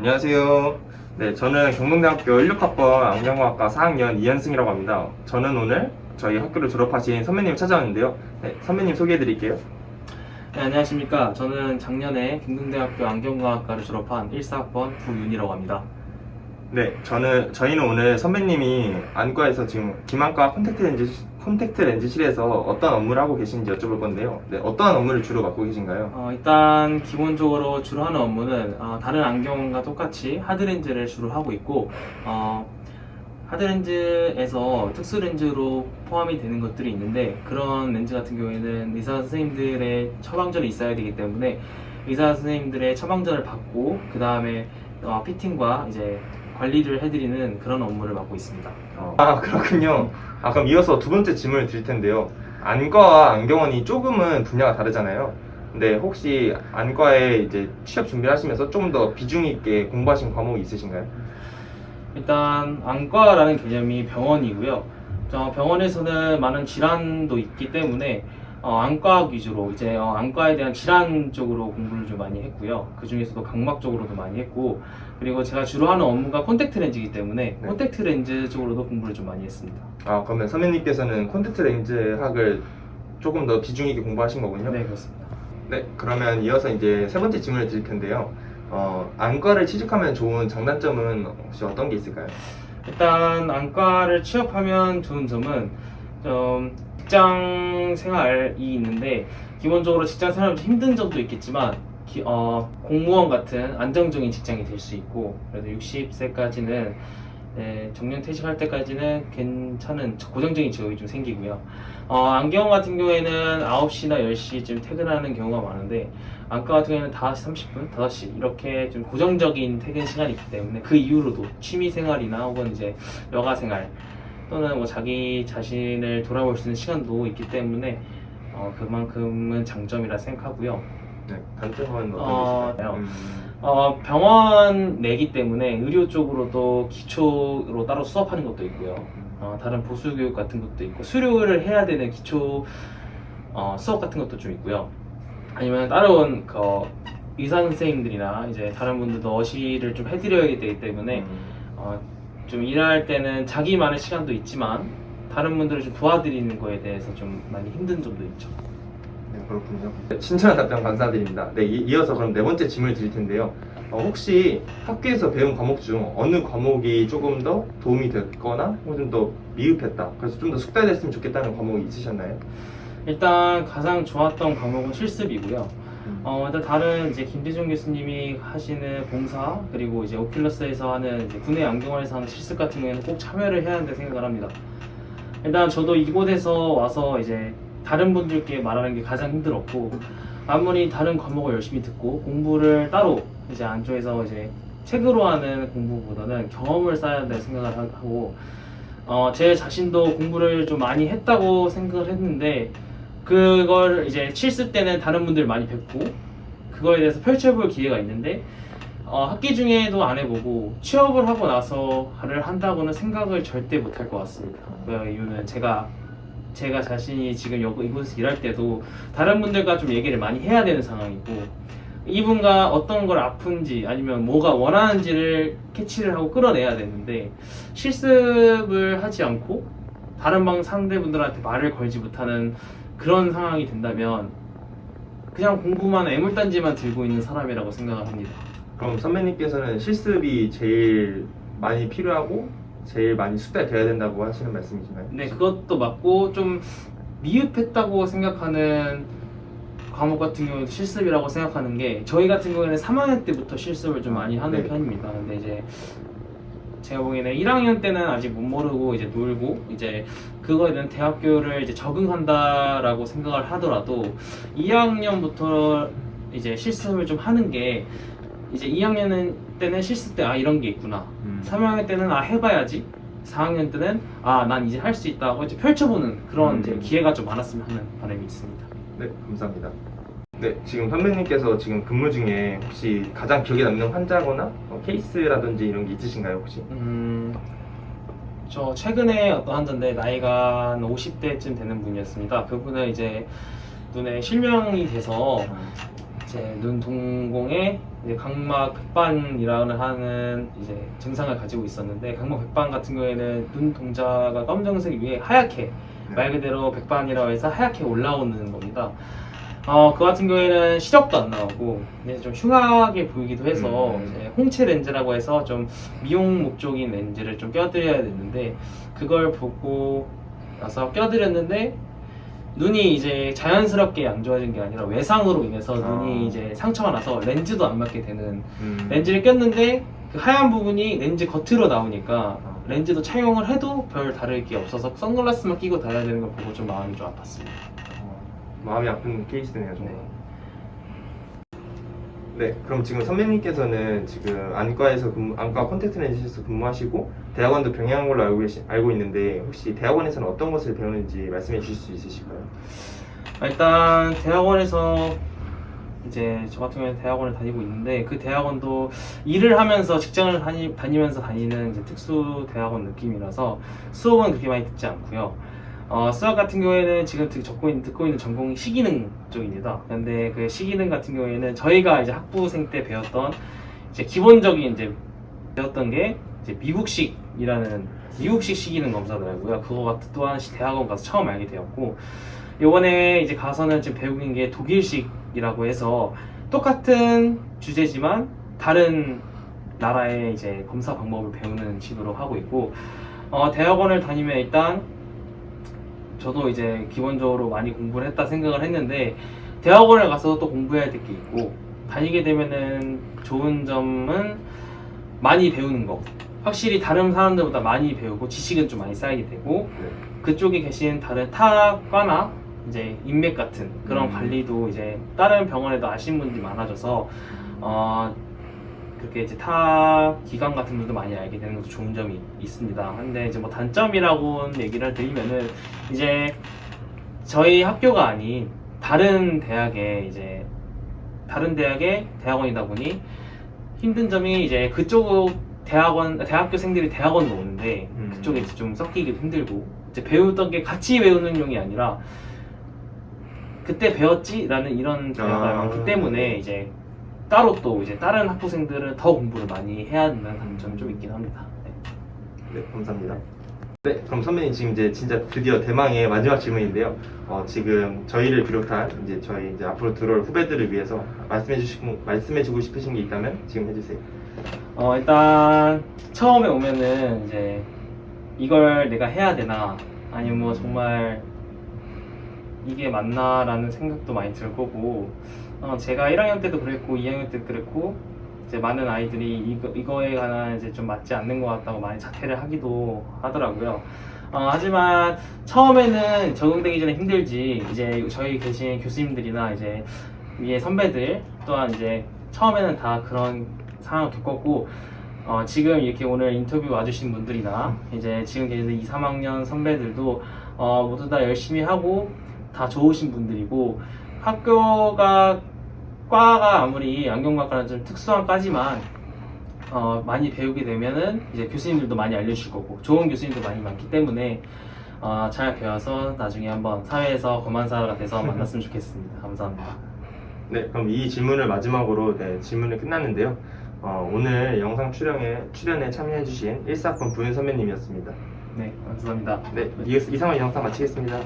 안녕하세요. 네, 저는 경동대학교 16학번 안경과학과 4학년 이현승이라고 합니다. 저는 오늘 저희 학교를 졸업하신 선배님을 찾아왔는데요. 네, 선배님 소개해드릴게요. 네, 안녕하십니까. 저는 작년에 경동대학교 안경과학과를 졸업한 14학번 구윤이라고 합니다. 네, 저희는 오늘 선배님이 안과에서 지금 기만과 콘택트 렌즈실에서 어떤 업무를 하고 계신지 여쭤볼 건데요. 네, 어떤 업무를 주로 맡고 계신가요? 일단 기본적으로 주로 하는 업무는 다른 안경과 똑같이 하드렌즈를 주로 하고 있고, 하드렌즈에서 특수렌즈로 포함이 되는 것들이 있는데, 그런 렌즈 같은 경우에는 의사 선생님들의 처방전이 있어야 되기 때문에 의사 선생님들의 처방전을 받고 그 다음에 피팅과 이제 관리를 해드리는 그런 업무를 맡고 있습니다. 그렇군요. 그럼 이어서 두 번째 질문을 드릴 텐데요. 안과와 안경원이 조금은 분야가 다르잖아요. 근데 혹시 안과에 이제 취업 준비를 하시면서 조금 더 비중 있게 공부하신 과목이 있으신가요? 일단 안과라는 개념이 병원이고요. 병원에서는 많은 질환도 있기 때문에 안과 위주로 이제 안과에 대한 질환 쪽으로 공부를 좀 많이 했고요. 그 중에서도 각막 쪽으로도 많이 했고, 그리고 제가 주로 하는 업무가 콘택트 렌즈이기 때문에 네. 콘택트 렌즈 쪽으로도 공부를 좀 많이 했습니다. 그러면 선배님께서는 콘택트 렌즈 학을 조금 더 비중 있게 공부하신 거군요. 네, 그렇습니다. 네, 그러면 이어서 이제 세 번째 질문을 드릴 텐데요. 안과를 취직하면 좋은 장단점은 혹시 어떤 게 있을까요? 일단 안과를 취업하면 좋은 점은 직장 생활이 있는데, 기본적으로 직장 생활이 좀 힘든 점도 있겠지만 공무원 같은 안정적인 직장이 될 수 있고, 그래도 60세까지는 정년 퇴직할 때까지는 괜찮은 고정적인 직업이 좀 생기고요. 안경 같은 경우에는 9시나 10시쯤 퇴근하는 경우가 많은데, 안과 같은 경우에는 5시 30분, 5시 이렇게 좀 고정적인 퇴근 시간이 있기 때문에 그 이후로도 취미 생활이나 혹은 이제 여가 생활 또는 뭐 자기 자신을 돌아볼 수 있는 시간도 있기 때문에 그만큼은 장점이라 생각하고요. 네, 단점은 어떤 게 있을까요? 병원 내기 때문에 의료 쪽으로도 기초로 따로 수업하는 것도 있고요. 다른 보수 교육 같은 것도 있고, 수료를 해야 되는 기초 수업 같은 것도 좀 있고요. 아니면 다른 의사 선생님들이나 이제 다른 분들도 어시를 좀 해드려야 되기 때문에 좀 일할 때는 자기만의 시간도 있지만 다른 분들을 좀 도와드리는 거에 대해서 좀 많이 힘든 점도 있죠. 네, 그렇군요. 네, 친절한 답변 감사드립니다. 네, 이어서 그럼 네 번째 질문을 드릴 텐데요. 혹시 학교에서 배운 과목 중 어느 과목이 조금 더 도움이 됐거나 혹은 좀 더 미흡했다, 그래서 좀 더 숙달됐으면 좋겠다는 과목이 있으셨나요? 일단 가장 좋았던 과목은 실습이고요. 일단 다른 이제 김대중 교수님이 하시는 봉사, 그리고 이제 오큘러스에서 하는 이제 국내 안경원에서 하는 실습 같은 경우에는 꼭 참여를 해야 한다고 생각을 합니다. 일단 저도 이곳에서 와서 이제 다른 분들께 말하는 게 가장 힘들었고, 아무리 다른 과목을 열심히 듣고 공부를 따로 이제 안쪽에서 이제 책으로 하는 공부보다는 경험을 쌓아야 한다고 생각을 하고, 제 자신도 공부를 좀 많이 했다고 생각을 했는데, 그걸 이제 실습 때는 다른 분들 많이 뵙고 그거에 대해서 펼쳐볼 기회가 있는데, 학기 중에도 안 해보고 취업을 하고 나서를 한다고는 생각을 절대 못할 것 같습니다. 그 이유는 제가 자신이 지금 이곳에서 일할 때도 다른 분들과 좀 얘기를 많이 해야 되는 상황이고, 이분과 어떤 걸 아픈지 아니면 뭐가 원하는지를 캐치를 하고 끌어내야 되는데, 실습을 하지 않고 다른 방 상대분들한테 말을 걸지 못하는 그런 상황이 된다면 그냥 공부만 애물단지만 들고 있는 사람이라고 생각을 합니다. 그럼 선배님께서는 실습이 제일 많이 필요하고 제일 많이 숙달돼야 된다고 하시는 말씀이신가요? 네, 그것도 맞고, 좀 미흡했다고 생각하는 과목 같은 경우는 실습이라고 생각하는 게, 저희 같은 경우에는 3학년 때부터 실습을 좀 많이 하는 네. 편입니다. 근데 이제 제가 보기에는 1학년 때는 아직 못 모르고 이제 놀고, 이제 그거에 대한 대학교를 이제 적응한다라고 생각을 하더라도 2학년부터 이제 실습을 좀 하는 게, 이제 2학년 때는 실습 때 이런 게 있구나, 3학년 때는 해봐야지, 4학년 때는 난 이제 할 수 있다 하고 이제 펼쳐보는 그런 이제 기회가 좀 많았으면 하는 바람이 있습니다. 네, 감사합니다. 네, 지금 선배님께서 지금 근무 중에 혹시 가장 기억에 남는 환자거나 케이스라든지 이런 게 있으신가요, 혹시? 저 최근에 어떤 환자인데 나이가 한 50대쯤 되는 분이었습니다. 그분은 이제 눈에 실명이 돼서 이제 눈 동공에 이제 각막 백반이라는 하는 이제 증상을 가지고 있었는데, 각막 백반 같은 경우에는 눈 동자가 검정색 위에 하얗게, 말 그대로 백반이라고 해서 하얗게 올라오는 겁니다. 그 같은 경우에는 시력도 안 나오고 이제 좀 흉하게 보이기도 해서 이제 홍채 렌즈라고 해서 좀 미용 목적인 렌즈를 좀 껴드려야 되는데, 그걸 보고 나서 껴드렸는데 눈이 이제 자연스럽게 안 좋아진 게 아니라 외상으로 인해서 눈이 이제 상처가 나서 렌즈도 안 맞게 되는, 렌즈를 꼈는데 그 하얀 부분이 렌즈 겉으로 나오니까 렌즈도 착용을 해도 별 다를 게 없어서 선글라스만 끼고 다녀야 되는 걸 보고 좀 마음이 좀 아팠습니다. 마음이 아픈 케이스네요, 정말. 네, 그럼 지금 선배님께서는 지금 안과에서 안과 콘택트 렌즈실에서 근무하시고 대학원도 병행한 걸로 알고 있는데, 혹시 대학원에서는 어떤 것을 배우는지 말씀해 주실 수 있으실까요? 일단 대학원에서 이제 저 같은 경우에 대학원을 다니고 있는데, 그 대학원도 일을 하면서 직장을 다니면서 다니는 이제 특수 대학원 느낌이라서 수업은 그렇게 많이 듣지 않고요. 수학 같은 경우에는 지금 듣고 있는 전공이 시기능 쪽입니다. 근데 그 시기능 같은 경우에는 저희가 이제 학부생 때 배웠던 이제 기본적인 이제 배웠던 게 이제 미국식 시기능 검사더라고요. 그거 또한 대학원 가서 처음 알게 되었고, 이번에 이제 가서는 지금 배우는 게 독일식이라고 해서 똑같은 주제지만 다른 나라의 이제 검사 방법을 배우는 식으로 하고 있고, 대학원을 다니면 일단 저도 이제 기본적으로 많이 공부를 했다 생각을 했는데, 대학원을 가서 또 공부해야 될 게 있고, 다니게 되면은 좋은 점은 많이 배우는 거, 확실히 다른 사람들보다 많이 배우고 지식은 좀 많이 쌓이게 되고, 그쪽에 계신 다른 타과나 이제 인맥 같은 그런 관리도 이제 다른 병원에도 아시는 분들이 많아져서 그렇게 이제 타 기관 같은 분도 많이 알게 되는 것도 좋은 점이 있습니다. 근데 이제 뭐 단점이라고 얘기를 드리면은, 이제 저희 학교가 아닌 다른 대학의 대학원이다 보니 힘든 점이, 이제 그쪽 대학교생들이 대학원도 오는데 그쪽에 이제 좀 섞이기도 힘들고, 이제 배우던 게 같이 배우는 용이 아니라 그때 배웠지라는 이런 대화가 많기 때문에 이제 따로 또 이제 다른 학부생들은 더 공부를 많이 해야 된다는 단점이 좀 있긴 합니다. 네, 감사합니다. 네, 그럼 선배님 지금 이제 진짜 드디어 대망의 마지막 질문인데요. 지금 저희를 비롯한 이제 저희 이제 앞으로 들어올 후배들을 위해서 말씀해주고 싶으신 게 있다면 지금 해주세요. 일단 처음에 오면은 이제 이걸 내가 해야 되나, 아니면 뭐 정말 이게 맞나라는 생각도 많이 들 거고, 제가 1학년 때도 그랬고 2학년 때도 그랬고, 이제 많은 아이들이 이거에 관한 이제 좀 맞지 않는 것 같다고 많이 자퇴를 하기도 하더라고요. 하지만 처음에는 적응되기 전에 힘들지, 이제 저희 계신 교수님들이나 이제 위에 선배들 또한 이제 처음에는 다 그런 상황을 겪었고, 지금 이렇게 오늘 인터뷰 와주신 분들이나 이제 지금 계시는 2, 3학년 선배들도 모두 다 열심히 하고 다 좋으신 분들이고, 과가 아무리 안경과과는 좀 특수한 과지만 많이 배우게 되면은 이제 교수님들도 많이 알려주실 거고, 좋은 교수님도 많이 많기 때문에 잘 배워서 나중에 한번 사회에서 검안사가 돼서 만났으면 좋겠습니다. 감사합니다. 네, 그럼 이 질문을 마지막으로 질문이 끝났는데요. 오늘 영상 출연에 참여해주신 1사건 부윤 선배님이었습니다. 네, 감사합니다. 네, 이상으로 영상 마치겠습니다.